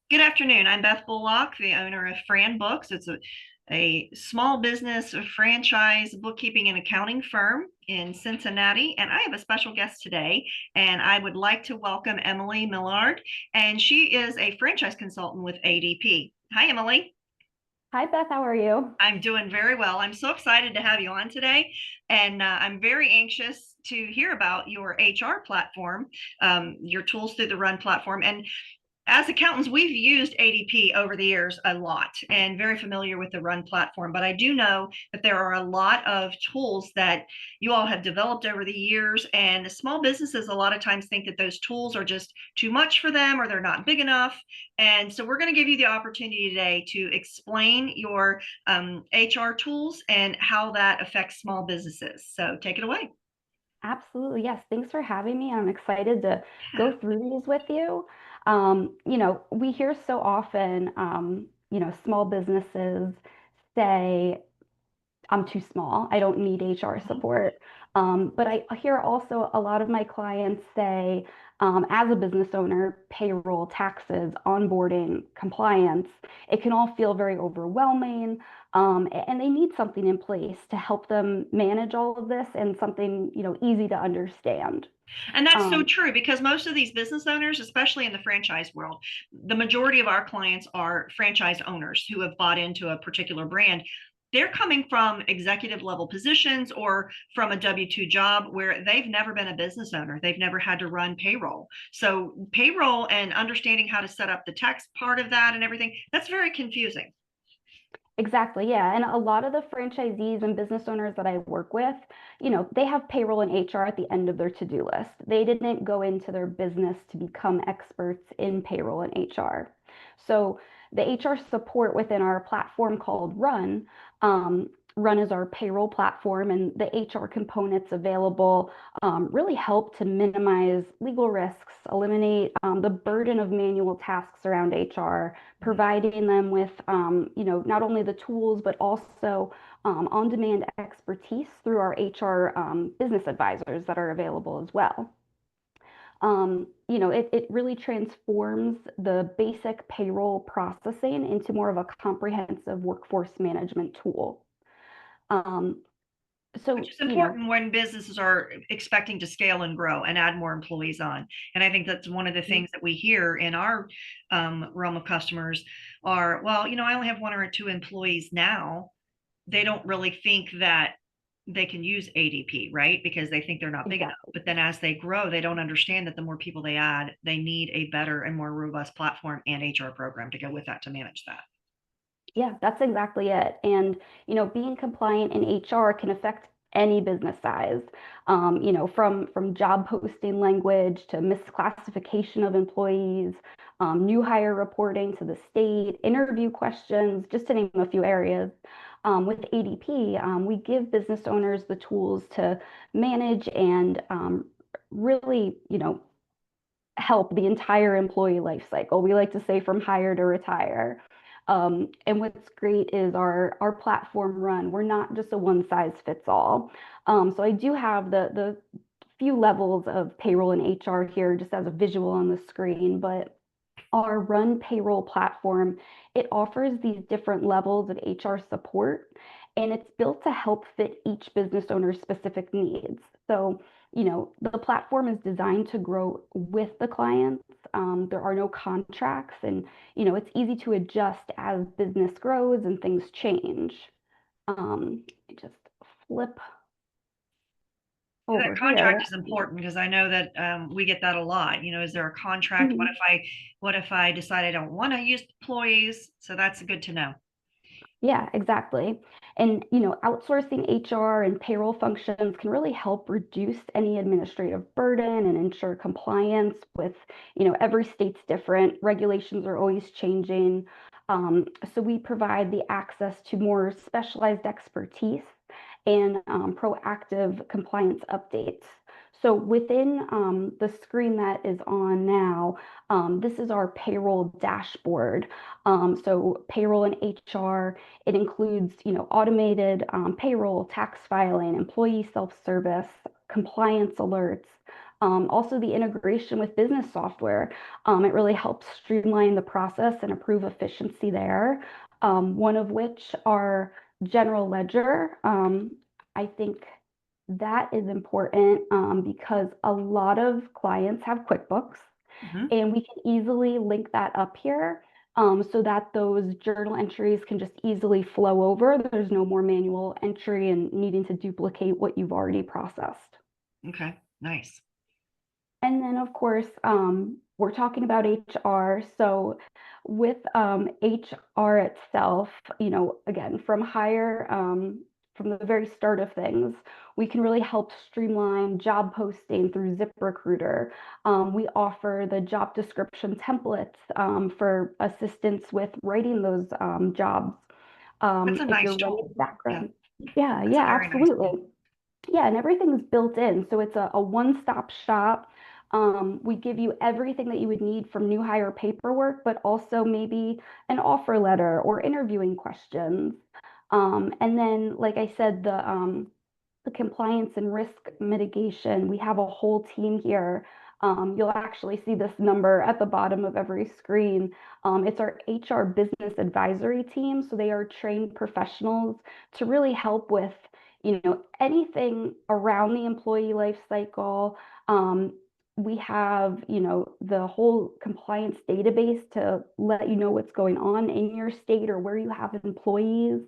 Good afternoon. I'm Beth Bullock, the owner of FranBooks. It's a small business franchise bookkeeping and accounting firm in Cincinnati. And I have a special guest today, and I would like to welcome Emily Millard. And she is a franchise consultant with ADP. Hi, Emily. Hi, Beth. How are you? I'm doing very well. I'm so excited to have you on today. And I'm very anxious to hear about your HR platform, your tools through the Run platform. And as accountants, we've used ADP over the years a lot and very familiar with the Run platform. But I do know that there are a lot of tools that you all have developed over the years. And small businesses, a lot of times, think that those tools are just too much for them or they're not big enough. And so we're going to give you the opportunity today to explain your HR tools and how that affects small businesses. So take it away. Absolutely. Yes. Thanks for having me. I'm excited to Yeah. go through these with you. We hear so often, small businesses say, I'm too small. I don't need HR support. But I hear also a lot of my clients say, as a business owner, payroll, taxes, onboarding, compliance, it can all feel very overwhelming. And they need something in place to help them manage all of this and something, easy to understand. And that's so Um, true because most of these business owners, especially in the franchise world, the majority of our clients are franchise owners who have bought into a particular brand. They're coming from executive level positions or from a W-2 job where they've never been a business owner. They've never had to run payroll. So, payroll and understanding how to set up the tax part of that and everything, that's very confusing. Exactly, yeah. And a lot of the franchisees and business owners that I work with, they have payroll and HR at the end of their to-do list. They didn't go into their business to become experts in payroll and HR. So the HR support within our platform called Run, Run is our payroll platform, and the HR components available really help to minimize legal risks, eliminate the burden of manual tasks around HR, providing them with, not only the tools, but also on-demand expertise through our HR business advisors that are available as well. It really transforms the basic payroll processing into more of a comprehensive workforce management tool. Um, Which so, is important when businesses are expecting to scale and grow and add more employees on. And I think that's one of the things that we hear in our realm of customers are, well, I only have one or two employees now. They don't really think that they can use ADP, right? Because they think they're not big enough. exactly. But then as they grow, they don't understand that the more people they add, they need a better and more robust platform and HR program to go with that to manage that. Yeah, that's exactly it. And, being compliant in HR can affect any business size, from job posting language to misclassification of employees, new hire reporting to the state, interview questions, just to name a few areas. With ADP, we give business owners the tools to manage and really, help the entire employee life cycle. We like to say from hire to retire. And what's great is our platform Run. We're not just a one size fits all. So I do have the few levels of payroll and HR here just as a visual on the screen, but our Run payroll platform, it offers these different levels of HR support, and it's built to help fit each business owner's specific needs. So, the platform is designed to grow with the clients. There are no contracts, and, it's easy to adjust as business grows and things change. Just flip Yeah, that over contract here. is important because I know that we get that a lot. Is there a contract? What Mhm. if I decide I don't want to use employees? So that's good to know. Yeah, exactly. And, outsourcing HR and payroll functions can really help reduce any administrative burden and ensure compliance with, every state's different. Regulations are always changing. So we provide the access to more specialized expertise and proactive compliance updates. So within the screen that is on now, this is our payroll dashboard. So payroll and HR, it includes, automated payroll, tax filing, employee self-service, compliance alerts, Also, the integration with business software, it really helps streamline the process and improve efficiency there. One of which are general ledger. I think that is important because a lot of clients have QuickBooks, Mhm. and we can easily link that up here so that those journal entries can just easily flow over. There's no more manual entry and needing to duplicate what you've already processed. Okay, nice. And then, of course, we're talking about HR. So, with HR itself, again, from the very start of things, we can really help streamline job posting through ZipRecruiter. We offer the job description templates for assistance with writing those jobs. That's a If nice you're writing tool. Yeah, background, yeah, that's yeah, a very nice absolutely. tool. Yeah, and everything's built in. So it's a one-stop shop. We give you everything that you would need from new hire paperwork, but also maybe an offer letter or interviewing questions. And then, like I said, the compliance and risk mitigation, we have a whole team here. You'll actually see this number at the bottom of every screen. It's our HR business advisory team. So they are trained professionals to really help with, anything around the employee life cycle. We have, the whole compliance database to let you know what's going on in your state or where you have employees.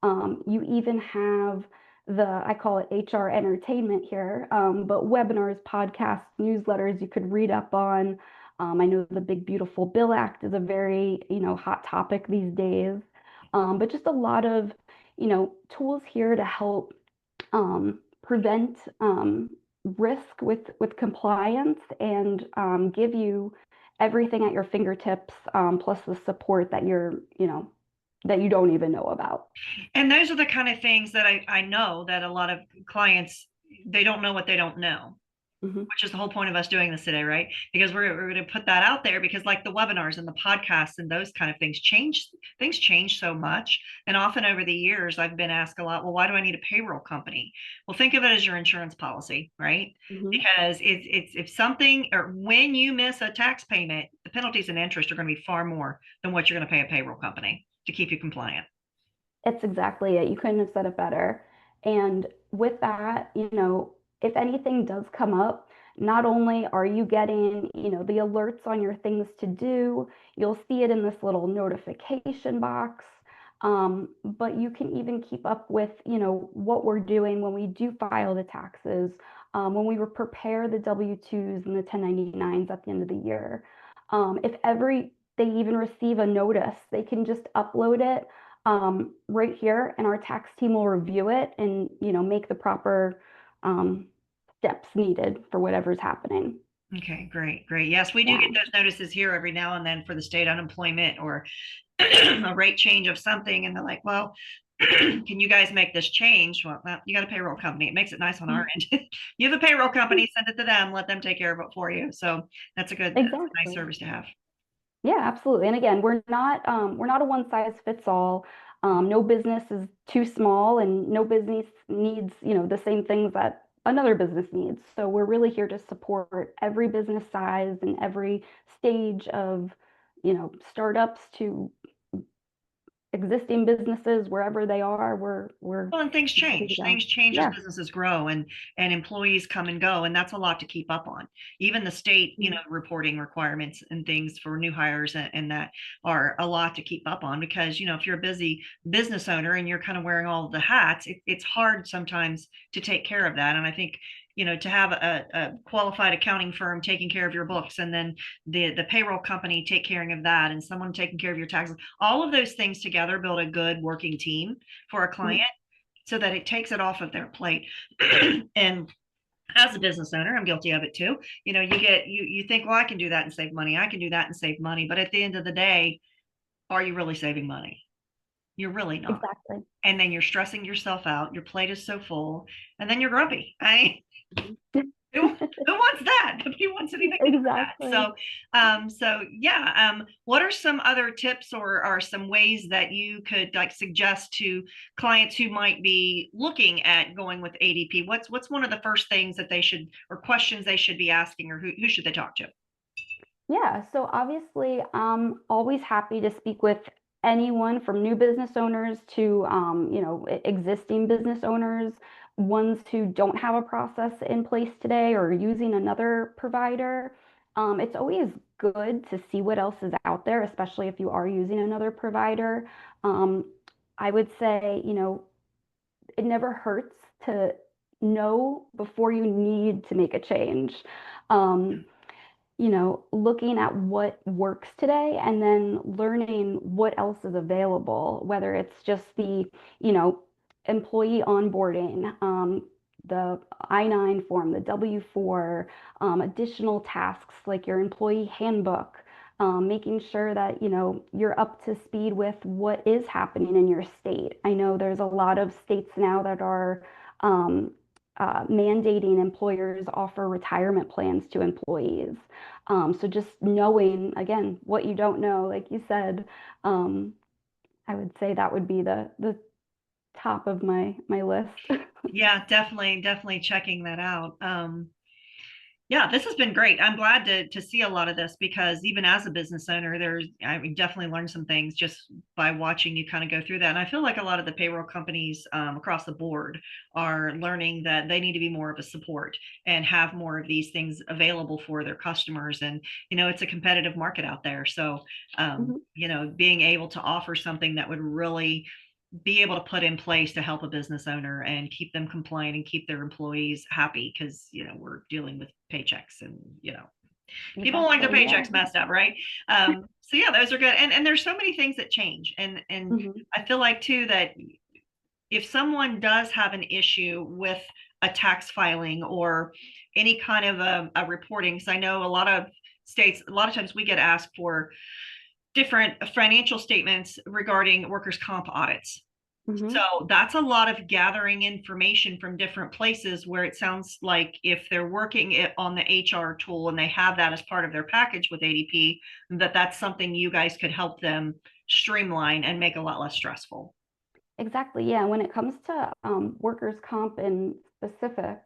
You even have I call it HR entertainment here, but webinars, podcasts, newsletters you could read up on. I know the Big Beautiful Bill Act is a very, hot topic these days. But just a lot of, tools here to help prevent risk with compliance and give you everything at your fingertips, plus the support that that you don't even know about. And those are the kind of things that I know that a lot of clients, they don't know what they don't know, Mhm. which is the whole point of us doing this today, right? Because we're going to put that out there because like the webinars and the podcasts and those kind of things change so much. And often over the years, I've been asked a lot, well, why do I need a payroll company? Well, think of it as your insurance policy, right? Mhm. Because it's if something or when you miss a tax payment, the penalties and interest are going to be far more than what you're going to pay a payroll company to keep you compliant. It's exactly it. You couldn't have said it better. And with that, if anything does come up, not only are you getting, the alerts on your things to do, you'll see it in this little notification box. But you can even keep up with, what we're doing when we do file the taxes, when we prepare the W-2s and the 1099s at the end of the year. If ever they even receive a notice, they can just upload it right here, and our tax team will review it and make the proper um, steps needed for whatever's happening. Okay, great, great. Yes, we do Yeah. get those notices here every now and then for the state unemployment or a rate change of something. And they're like, well, can you guys make this change? Well, you got a payroll company. It makes it nice on our end. You have a payroll company, send it to them, let them take care of it for you. So that's a nice Exactly. service to have. Yeah, absolutely. And again, we're not a one size fits all. No business is too small, and no business needs, the same things that another business needs. So we're really here to support every business size and every stage of, startups to existing businesses, wherever they are, we're Well, and things ready to change. go. Things change as Yeah. businesses grow and employees come and go, and that's a lot to keep up on. Even the state, Mhm. reporting requirements and things for new hires and that are a lot to keep up on because if you're a busy business owner and you're kind of wearing all the hats, it's hard sometimes to take care of that. And I think to have a qualified accounting firm taking care of your books and then the payroll company take care of that and someone taking care of your taxes, all of those things together build a good working team for a client Mhm. so that it takes it off of their plate. And as a business owner, I'm guilty of it too. You think, well, I can do that and save money. I can do that and save money. But at the end of the day, are you really saving money? You're really not. Exactly. And then you're stressing yourself out. Your plate is so full, and then you're grumpy. I Mhm. Who wants that? Nobody wants anything to do with that. Exactly. So yeah. What are some other tips or some ways that you could like suggest to clients who might be looking at going with ADP? What's one of the first things that they should or questions they should be asking, or who should they talk to? Yeah, so obviously, I'm always happy to speak with anyone from new business owners to, existing business owners, ones who don't have a process in place today or using another provider. It's always good to see what else is out there, especially if you are using another provider. Um, I would say, it never hurts to know before you need to make a change. Um, looking at what works today and then learning what else is available, whether it's just the, you know, employee onboarding, the I-9 form, the W-4, additional tasks like your employee handbook, making sure that, you're up to speed with what is happening in your state. I know there's a lot of states now that are mandating employers offer retirement plans to employees. So just knowing, again, what you don't know, like you said, um, I would say that would be the top of my list. Yeah, definitely checking that out. Yeah, this has been great. I'm glad to see a lot of this because even as a business owner, I definitely learned some things just by watching you kind of go through that. And I feel like a lot of the payroll companies across the board are learning that they need to be more of a support and have more of these things available for their customers. And it's a competitive market out there, so Mhm. being able to offer something that would really be able to put in place to help a business owner and keep them compliant and keep their employees happy, because we're dealing with paychecks, and people want their Exactly. Yeah. paychecks messed up, right? So yeah, those are good. And there's so many things that change, and Mhm. I feel like too that if someone does have an issue with a tax filing or any kind of a reporting, because I know a lot of states, a lot of times we get asked for different financial statements regarding workers' comp audits. Mhm. So that's a lot of gathering information from different places, where it sounds like if they're working it on the HR tool and they have that as part of their package with ADP, that's something you guys could help them streamline and make a lot less stressful. Exactly. Yeah. When it comes to workers' comp in specific,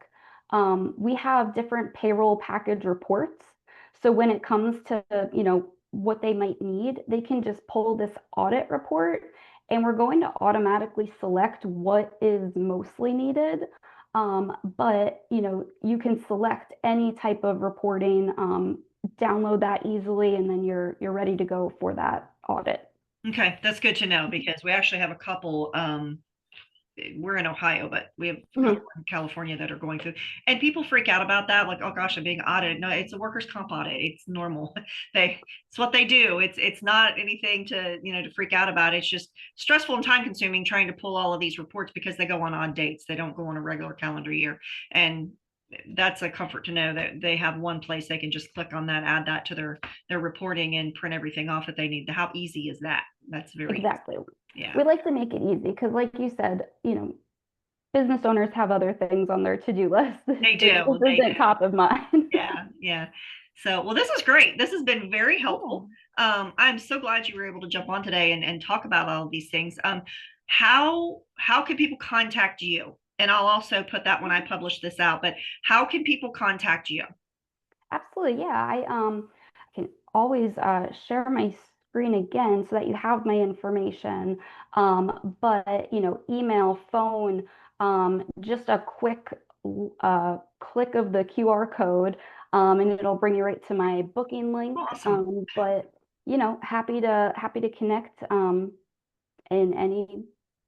we have different payroll package reports. So when it comes to, what they might need, they can just pull this audit report and we're going to automatically select what is mostly needed. But, you can select any type of reporting, download that easily, and then you're ready to go for that audit. Okay, that's good to know because we actually have a couple. We're in Ohio, but we have a couple Mhm. in California that are going through, and people freak out about that. Like, oh gosh, I'm being audited. No, it's a workers' comp audit. It's normal. It's what they do. It's not anything to freak out about. It's just stressful and time consuming trying to pull all of these reports because they go on odd dates. They don't go on a regular calendar year, and that's a comfort to know that they have one place they can just click on that, add that to their reporting, and print everything off that they need. How easy is that? That's very easy. Exactly. Yeah, We like to make it easy because, like you said, business owners have other things on their to-do list. they This do. They isn't top of mind. Yeah, yeah. So, well, this is great. This has been very Yeah. helpful. I'm so glad you were able to jump on today and talk about all of these things. How can people contact you? And I'll also put that when I publish this out, but how can people contact you? Absolutely. Yeah. I can always share my screen again so that you have my information. But email, phone, just a quick click of the QR code, and it'll bring you right to my booking link. Awesome. But happy to connect in any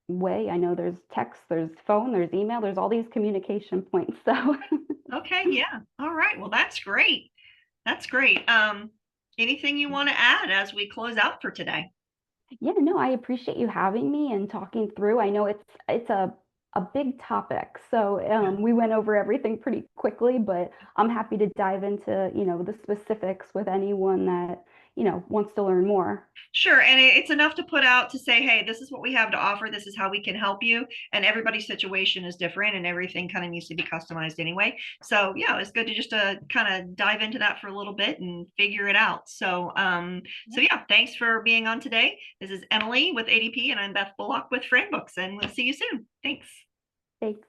way. I know there's text, there's phone, there's email, there's all these communication points. So Okay, yeah. All right. Well, that's great. That's great. Anything you want to add as we close out for today? yeah, no, I appreciate you having me and talking through. I know it's a big topic, so we went over everything pretty quickly, but I'm happy to dive into the specifics with anyone that wants to learn more. Sure. And it's enough to put out to say, hey, this is what we have to offer. This is how we can help you. And everybody's situation is different and everything kind of needs to be customized anyway. So yeah, it's good to just kind of dive into that for a little bit and figure it out. So yeah, thanks for being on today. This is Emily with ADP and I'm Beth Bullock with FranBooks, and we'll see you soon. Thanks. Thanks.